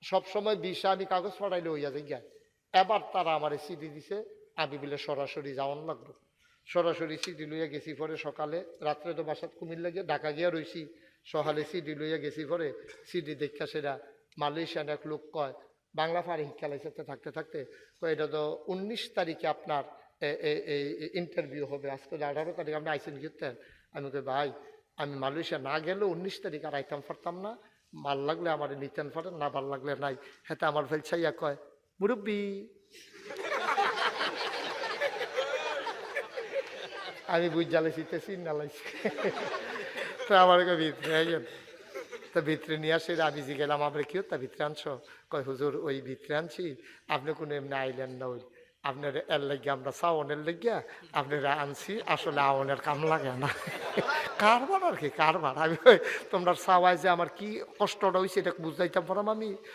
সবসময় ভিসা আমি কাগজ পাঠাইলে হইয়া যাই গিয়া। এবার তারা আমার সিডি দিছে, আমি বলে সরাসরি যাওয়ান লাগবো। সরাসরি সিডি লইয়া গেছি পরে সকালে, রাত্রে তো বাসাত কুমিল্লা গিয়ে ঢাকা গিয়া রইছি, সকালে সিডি লইয়া গেছি পরে সিডি দেখা সেটা মালয়েশিয়ান এক লোক কয়, বাংলা ফারে শিক্ষালাইসাতে থাকতে থাকতে কয় এটা তো 19 তারিখে আপনার ইন্টারভিউ হবে, আজকে 18 তারিখ আপনি আইসেন গিয়েছেন। আমি কই ভাই আমি মালয়েশিয়া না গেলেও 19 তারিখ আর আইতাম পারতাম না, ভাল লাগলে আমার নিতেন পারেন, না ভাল লাগলে নাই। হ্যাঁ আমার ফেলছাইয়া কয় মুরব্বী। আমি বুঝ জ্বালাইছি না লাইছি। তো আমার ভিতরে আইন, তা ভিতরে নিয়ে আসে, আমি গেলাম আমরা কি তা ভিতরে আনছো? কয় হুজুর ওই ভিতরে আনছি, আপনি কোনো এমনি আইলেন না, ওই আপনার এর লাগিয়া আমরা চাওনের লাগিয়া আপনারা আনছি, আসলে আওনের কাম লাগে না। কারবার আর কি কারবার। আমি তোমরা চাওয়াই যে আমার কি কষ্টটা হয়েছে এটা বুঝাইতাম পারাম আমি।